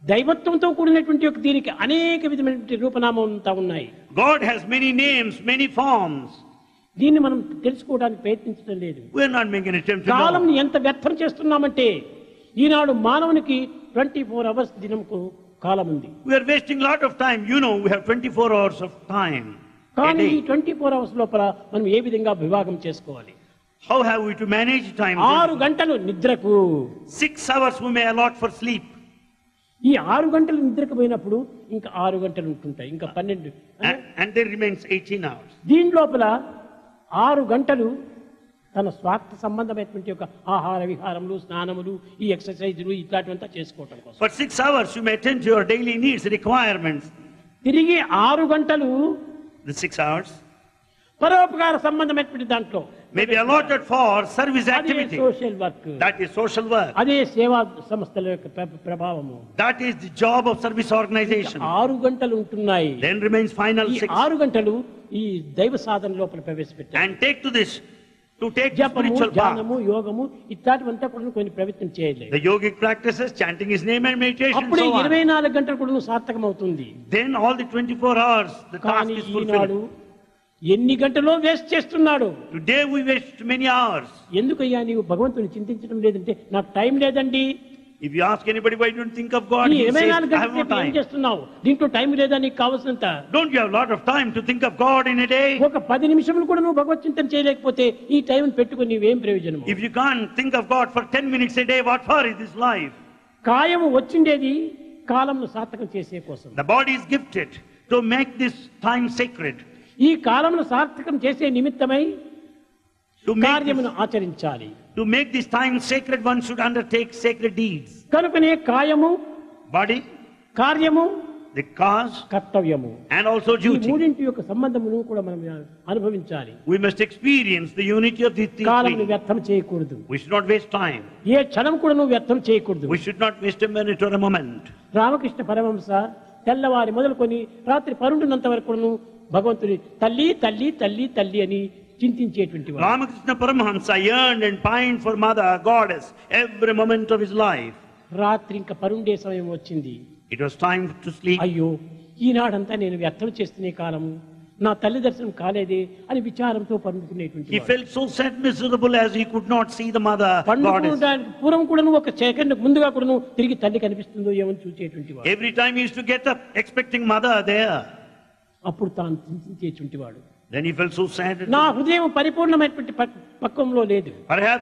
దైవత్వంతో కూడినటువంటి ఒక దీనికి అనేక విధమైనటువంటి రూపనామంతా ఉన్నాయి. God has many names, many forms. దీన్ని మనం తెలుసుకోవడానికి ప్రయత్నించడం లేదు. We are not making an attempt to column know. ఎంత వ్యర్థం చేస్తున్నామంటే ఈనాడు మానవునికి 24 అవర్స్ దినంకు కాలం ఉంది. We are wasting a lot of time. You know, we have 24 hours of time. కానీ ఈ 24 అవర్స్ లోపల మనం ఏ విధంగా విభాగం చేసుకోవాలి? How have we to manage time? 6 గంటలు నిద్రకు, 6 hours we may allot for sleep. ఈ 6 గంటలు నిద్రకు పోయినప్పుడు ఇంకా 6 గంటలు ఉంటుంటాయి, ఇంకా 12. And there remains 18 hours. దీని లోపల 6 గంటలు తన స్వార్థ సంబంధమైనటువంటి ఒక ఆహార విహారములు, స్నానములు, ఈ ఎక్సర్సైజులు ఇట్లాంటివంతా చేసుకోవటం కోసం. For 6 hours you may attend to your daily needs, requirements. తిరిగి 6 గంటలు The 6 hours పరోపకార సంబంధమైనటువంటి దాంట్లో may be allotted for service అదే activity. Social work, That is social work. అదే సేవా సంస్థల యొక్క ప్రభావము. That is the job of service organization. 6 గంటలు ఉంటున్నాయి. Then remains final ఈ 6. 6 గంటలు ఈ దైవ సాధన లోపల ప్రవేశపెట్టారు. And take to this, to take the జపము, spiritual path. ధ్యానము, యోగము ఇట్లాంటివంతా కూడా కొన్ని ప్రయత్నం చేయలేదు. The yogic practices, chanting his name and meditation, అప్పుడే so on. 24 గంటలు కూడా సార్థకం అవుతుంది. Then all the 24 hours, the task కానీ is ఈనాడు fulfilled. ఎన్ని గంటలో వేస్ట్ చేస్తున్నాడు. Today we waste many hours. ఎందుకయ్యా నీవు భగవంతుని చింతించడం లేదంటే నాకు టైం లేదండి. If you ask anybody why you don't think of God, ఈ he says, 24 I have no గంటలు ఏం time. చేస్తున్నావు? దీంట్లో టైం లేదా నీకు కావాల్సినంత? Don't you have a lot of time to think of God in a day? ఒక 10 నిమిషములు కూడా నువ్వు భగవత్ చింతన చేయలేకపోతే ఈ టైం పెట్టుకుని నీవేం ప్రయోజనం? If you can't think of God for 10 minutes a day, what for is this life? కాయము వచ్చిండేది కాలంను సార్థకం చేసే కోసం. The body is gifted to make this time sacred. ఈ కాలమును సార్థకం చేసే నిమిత్తమై To make కార్యమును ఆచరించాలి. this time sacred, one should undertake sacred deeds. కనుకనే కాయము, Body, కార్యము, the cause, కర్తవ్యము, and also ఈ duty. మూడింటి యొక్క సంబంధమును కూడా మనం అనుభవించాలి. We must experience the unity of these కాలంను three. వ్యర్థం చేయకూడదు. We should not waste time. ఏ క్షణం కూడా నువ్వు వ్యర్థం చేయకూడదు. We should not waste a minute or a moment. Ramakrishna Paramahamsa తెల్లవారి మొదలుకొని రాత్రి 12 వరకు భగవంతుని తల్లి తల్లి తల్లి తల్లి అని చింతించేటువంటి వాడు. Ramakrishna Paramahamsa yearned and pined for Mother, Goddess, every moment of his life. రాత్రి ఇంకా పరుండే సమయం వచ్చింది. It was time to sleep. అయ్యో ఈనాడంతా నేను వ్యర్థం చేస్తున్న కాలము, నా తల్లి దర్శనం కాలేదే అని విచారంతో పండుకునేటువంటి He felt so sad, miserable as he could not see the Mother, Goddess. పండుకోవడానికి పూర్వం కూడా ఒక సెకండ్ ముందుగా కూడా తిరిగి తల్లి కనిపిస్తుందో ఏమని చూసేటువంటి వాడు. Every time he used to get up expecting Mother there. అప్పుడు తాను చింతించేటువంటి వాడు. Then he felt so sad. నా హృదయం పరిపూర్ణమైనటువంటి పక్వంలో లేదు. Perhaps